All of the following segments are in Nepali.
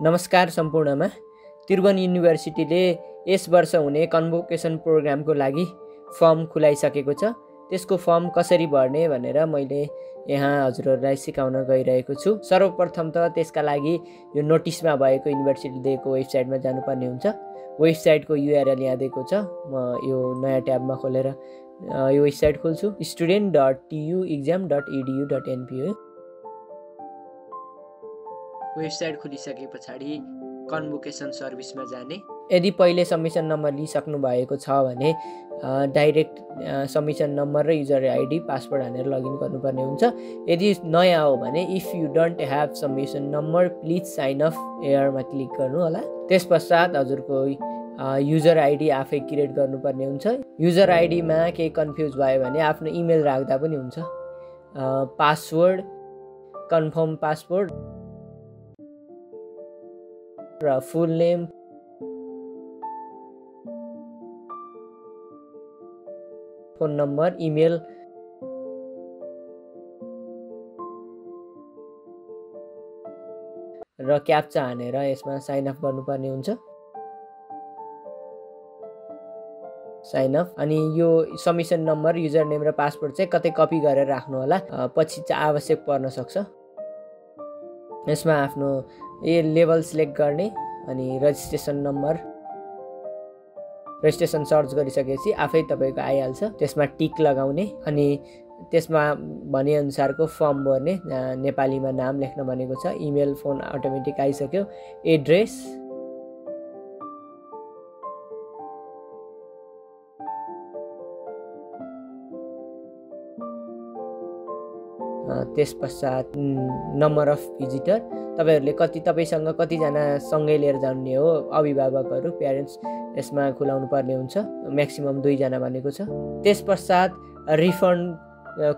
नमस्कार सम्पूर्णमा। त्रिभुवन युनिभर्सिटीले यस वर्ष हुने कन्भोकेसन प्रोग्रामको लागि फर्म खुलाइसकेको छ। त्यसको फर्म कसरी भर्ने भनेर मैले यहाँ हजुरहरूलाई सिकाउन गइरहेको छु। सर्वप्रथम त त्यसका लागि यो नोटिसमा भएको युनिभर्सिटीले दिएको वेबसाइटमा जानुपर्ने हुन्छ। वेबसाइटको URL यहाँ दिएको छ। म यो नयाँ ट्याबमा खोलेर यो वेबसाइट खोल्छु। student.tuexam.edu.np हो। वेबसाइट खोलिसके पछाडि कन्भोकेसन सर्भिसमा जाने। यदि पहिले सबमिसन नम्बर लिइसक्नु भएको छ भने डाइरेक्ट सबमिसन नम्बर र युजर आइडी पासवर्ड हानेर लगइन गर्नुपर्ने हुन्छ। यदि नयाँ हो भने if you don't have submission number please sign up एयरमा क्लिक गर्नु होला। त्यसपश्चात हजुरको युजर आइडी आफै क्रिएट गर्नुपर्ने हुन्छ। युजर आइडीमा केही कन्फ्युज भयो भने आफ्नो इमेल राख्दा पनि हुन्छ। पासवर्ड, कन्फर्म पासवर्ड र full name, phone number, email र क्याप्चा हानेर यसमा साइन अप गर्नुपर्ने हुन्छ। Sign up. अनि यो सबमिसन नम्बर, युजर नेम र पासवर्ड चाहिँ कतै कपी गरेर राख्नु होला, पछि चाहिँ आवश्यक पर्न सक्छ। यसमा आफ्नो लेभल सिलेक्ट गर्ने अनि रजिस्ट्रेसन नम्बर, रजिस्ट्रेसन सर्च गरिसकेपछि आफै तपाईँको आइहाल्छ। त्यसमा टिक लगाउने अनि त्यसमा भनेअनुसारको फर्म भर्ने। नेपालीमा नाम लेख्न भनेको छ। इमेल, फोन अटोमेटिक आइसक्यो। एड्रेस, त्यसपश्चात नम्बर अफ भिजिटर, तपाईँसँग कतिजना सँगै लिएर जाने हो, अभिभावकहरू, प्यारेन्ट्स यसमा खुलाउनु पर्ने हुन्छ। म्याक्सिमम 2 जना भनेको छ। त्यसपश्चात रिफन्ड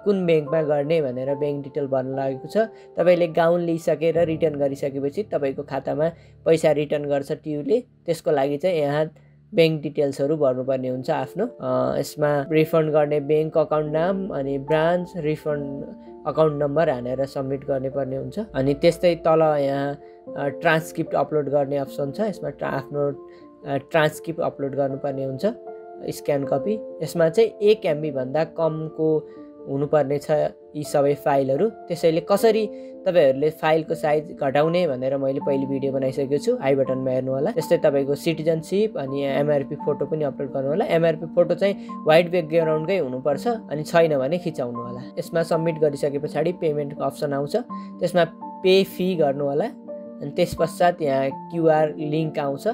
कुन ब्याङ्कमा गर्ने भनेर ब्याङ्क डिटेल भर्न लागेको छ। तपाईँले गाउन लिइसकेर रिटर्न गरिसकेपछि तपाईँको खातामा पैसा रिटर्न गर्छ टियुले। त्यसको लागि चाहिँ यहाँ ब्याङ्क डिटेल्सहरू भर्नुपर्ने हुन्छ आफ्नो। यसमा रिफन्ड गर्ने ब्याङ्क अकाउन्ट नाम अनि ब्रान्च, रिफन्ड अकाउन्ट नम्बर हानेर सबमिट गर्नुपर्ने हुन्छ। अनि त्यस्तै तल यहाँ ट्रान्सक्रिप्ट अपलोड गर्ने अप्सन छ। यसमा आफ्नो ट्रान्सक्रिप्ट अपलोड गर्नुपर्ने हुन्छ। Scan copy. यसमा चाहिँ 1 MB भन्दा कमको हुनुपर्ने छ यी सबै फाइलहरू। त्यसैले कसरी तपाईँहरूले फाइलको साइज घटाउने भनेर मैले पहिले भिडियो बनाइसकेको छु। आई बटनमा हेर्नु होला। त्यस्तै तपाईँको सिटिजनसिप अनि MRP फोटो पनि अपलोड गर्नु होला। MRP फोटो चाहिँ व्हाइट ब्याकग्राउन्डकै हुनुपर्छ अनि छैन भने खिचाउनु होला। यसमा सबमिट गरिसके पछाडि पेमेन्टको अप्सन आउँछ। त्यसमा पे फी गर्नु होला। अनि त्यसपश्चात यहाँ QR लिङ्क आउँछ।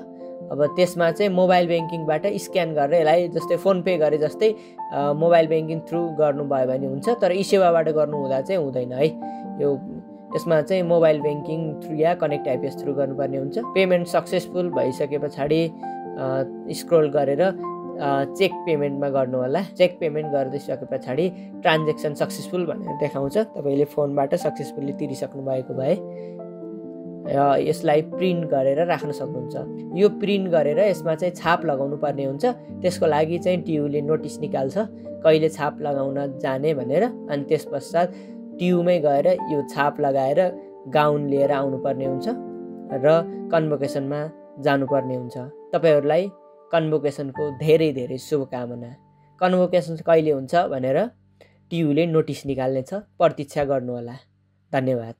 अब त्यसमा चाहिँ मोबाइल ब्याङ्किङबाट स्क्यान गरेर यसलाई जस्तै फोन पे गरे जस्तै मोबाइल ब्याङ्किङ थ्रु गर्नुभयो भने हुन्छ। तर ई सेवाबाट गर्नु हुँदा चाहिँ हुँदैन है। यसमा चाहिँ मोबाइल ब्याङ्किङ थ्रु या कनेक्ट आइपिएस थ्रु गर्नुपर्ने हुन्छ। पेमेन्ट सक्सेसफुल भइसके पछाडि स्क्रोल गरेर चेक पेमेन्टमा गर्नु होला। चेक पेमेन्ट गरिसके पछाडि ट्रान्जेक्सन सक्सेसफुल भनेर देखाउँछ। तपाईँले फोनबाट सक्सेसफुल्ली तिरिसक्नु भएको भए यसलाई प्रिन्ट गरेर राख्न सक्नुहुन्छ। यो प्रिन्ट गरेर यसमा चाहिँ छाप लगाउनु पर्ने हुन्छ। त्यसको लागि चाहिँ टियुले नोटिस निकाल्छ कहिले छाप लगाउन जाने भनेर। अनि त्यसपश्चात टियुमै गएर यो छाप लगाएर गाउन लिएर आउनुपर्ने हुन्छ र कन्भोकेसनमा जानुपर्ने हुन्छ। तपाईँहरूलाई कन्भोकेसनको धेरै धेरै शुभकामना। कन्भोकेसन कहिले हुन्छ भनेर टियुले नोटिस निकाल्नेछ। प्रतीक्षा गर्नुहोला। धन्यवाद।